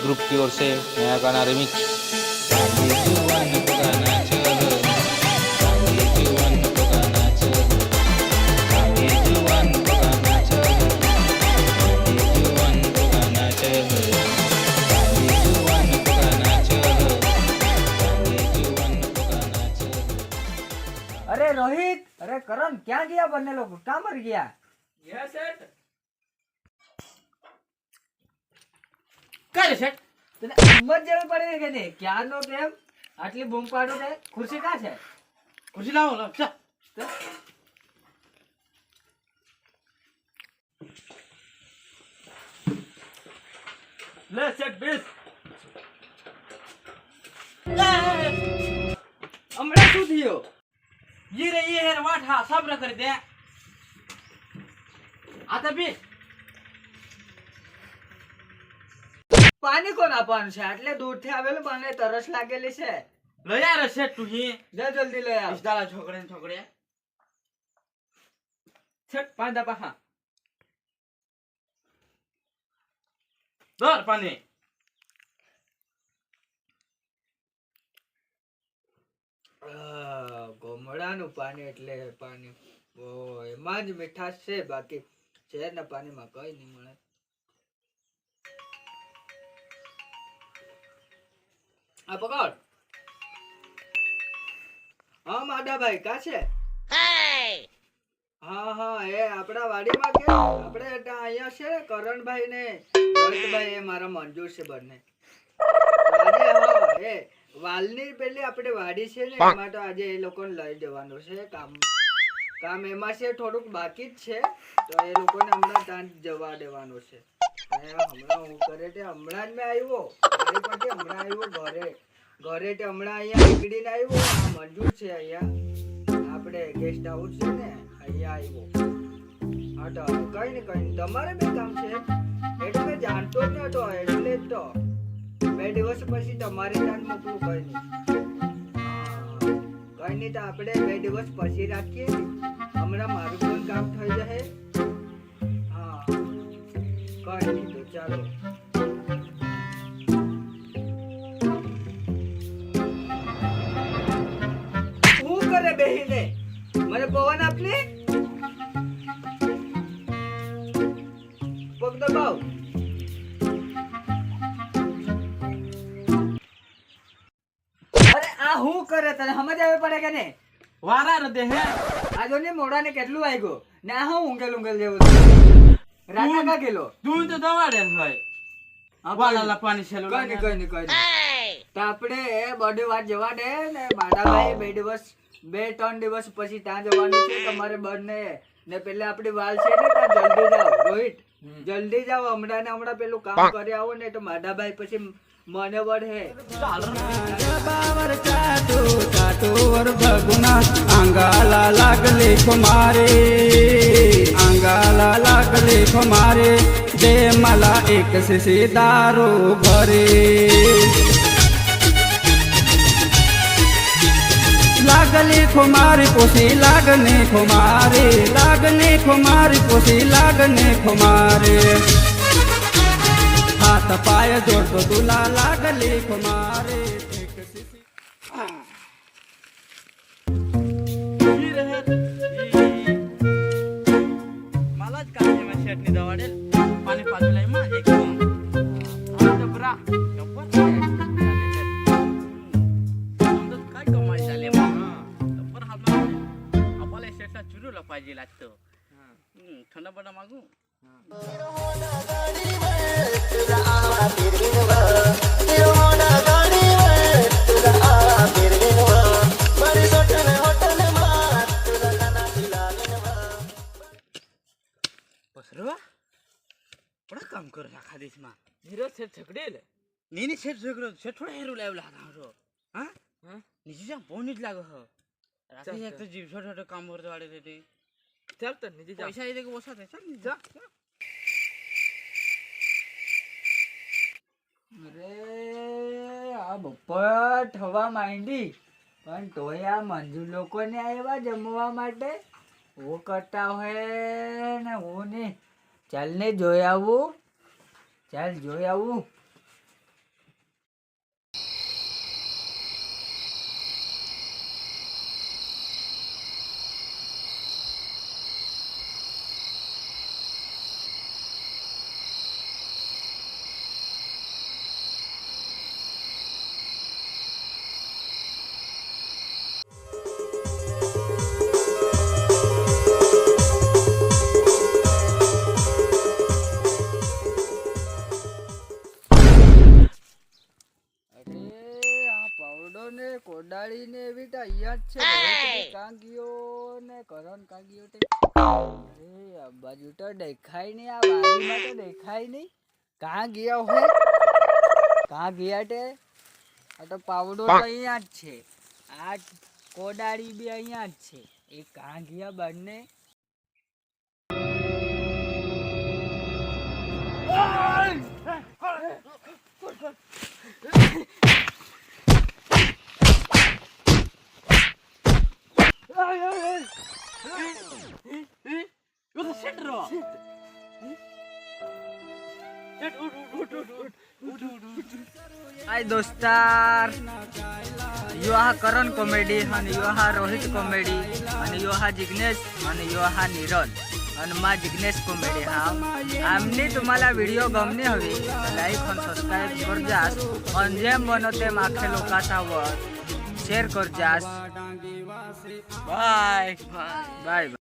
Group की ओर से नया गाना रिमिक्स। आगे जुबान को गाना चलो, आगे जुबान को गाना चलो, आगे जुबान को गाना चलो, आगे जुबान को गाना चलो, आगे जुबान को गाना चलो, आगे जुबान को गाना चलो। अरे रोहित, अरे करण, क्या गया बनने लोग, कहाँ मर गया? ये सेठ કરે સેઠ તને હિંમત જેવી પડે કે નહીં? ક્યારનો કેમ આટલી બૂમ પાડો છે? ખુરશી કાં છે? ખુરશી લાવો લાવ ચા લે સેઠ બેસ હમણાં શું થયો? ये रे ये है वाठा सब्र कर दे आता बी પાણી કોણ આપવાનું છે? આટલે દૂરથી આવેલું, મને તરસ લાગેલી છે. લઈ આ રે સેઠ તું હી જા જલ્દી લઈ આવ. ઇસદાલા છોકરે ને છોકરે સેઠ પાંદા પાહા દર પાણી ગોમડાનું પાણી એટલે પાણી એમાં જ મીઠાશ છે, બાકી શહેરના પાણીમાં કઈ નહીં મળે. આ પકડ. હા માડાભાઈ કા છે? હા હા, એ આપણા વાડીમાં કે આપણે અહીંયા છે ને કરણભાઈ ને રોહિતભાઈ, એ મારા મંજૂર છે બંને. આજે હા, એ વાલની પેલી આપણે વાડી છે ને, એમાં તો આજે એ લોકોને લઈ જવાનું છે. કામ એમાં છે, થોડુંક બાકી જ છે, તો એ લોકોને હમણાં ત્યાં જવા દેવાનું છે. હમણાં હું કરે તે હમણાં જ મેં આવ્યો મારી પાસે, હમણાં આવ્યો ઘરે તે હમણાં અહીંયા નીકળીને આવ્યો. આ મંજૂર છે અહીંયા આપણે ગેસ્ટ હાઉસ છે ને, અહીંયા આવ્યો. હા તો કઈ ને કઈ તમારે બી કામ છે એટલે મેં જાણતો જ નતો, એટલે જ તો 2 દિવસ પછી તમારે ત્યાં મોકલું. કઈ નહીં, કઈ નહીં, તો આપણે 2 દિવસ પછી રાખીએ. હમણાં મારું પણ કામ થઈ જશે. હા કઈ નહીં, તો ચાલો. શું કરે બેહીને? મને પવન આપને, પગ દબાવ. અરે આ શું કરે? તને સમજ આવે પડે કે નહીં? વારા રે દે હે આ જો ને મોઢાને કેટલું વાગ્યું ને, આ હું ઊંઘેલ જેવું છે. રાતા કા ગેલો તું તો દવાડે હોય વાલા પાણી છેલો કઈ નહીં તો આપણે એ બધી વાત જવા દે ને. માડાભાઈ 2-3 દિવસ પછી ત્યાં જવાનું છે તમારે બંને ને. પેલા આપણી વાલ છે ને, ત્યાં જલ્દી જાઓ રોહિત, જલ્દી જાઓ. હમણાં ને હમણાં પેલું કામ કરી આવો ને, તો માડાભાઈ પછી મને વળે. बावर चाटू चाटू और भगुना अंगाला लागले कुमारे अंगाला लागले कुमारे दे मला एक शीशी दारू भरे लागले खुमारी पोसी लागने खुमारी पोसी लागने खुमारे हाथ पाय जोड़तो तुला लागले खुमारे ही रे मला જ કાઢે મે શેઠ ની દવાડે પાણી પાછું લઈ માં એકદમ આ જબરા જબર છે સમજ काय કમાઈ ચાલે માં જબર હાથમાં આપલે શેઠા ચૂરું લપાજી લાગતો ઠંડા બડા માંગુ પસરવા બડા કામ કર આખા દેશમાં નીરજ શેઠ ઝઘડેલ નીની શેઠ ઝઘડો શેઠ થોડા હેરું લાવ્યો લાગા હા હા નીચે જા બોની જ લાગો હો રાતે એક તો જીવ છોટો છોટો કામ કરતો વાડે રે ચાલ તો નીચે જા પૈસા એ દે કે ઓછા થાય ચાલ જા અરે આ બપોર થવા માંડી, પણ તોય આ મંજુ લોકોને આવ્યા જમવા માટે. હું કરતા હોય ને હું ને. ચાલ ને જોઈ આવું, ચાલ જોઈ આવું. ને કોદાળી ને એવી તો અહીંયા જ છે. રોહિત કાં ગયો ને કરણ કાં ગયો તે આ બાજુ તો દેખાય નહીં, આ વાડીમાં તો દેખાય નહીં. કાં ગયા હોય, કાં ગયા તે? આ તો પાવડો તો અહીંયા જ છે, આ કોદાળી બી અહીંયા જ છે. એ કાં ગયા બંને? हाय दोस्तार, यो हा करण कॉमेडी आणि यो हा रोहित कॉमेडी आणि यो हा जिग्नेश आणि यो हा नीरज आणि मा जिग्नेश कॉमेडी. हा आमनी तुम्हाला व्हिडिओ गमने हवी लाईक आणि सबस्क्राईब कर जास आणि जेम बनो तेम आखे लोकांचा वर शेअर कर जास. Bye bye.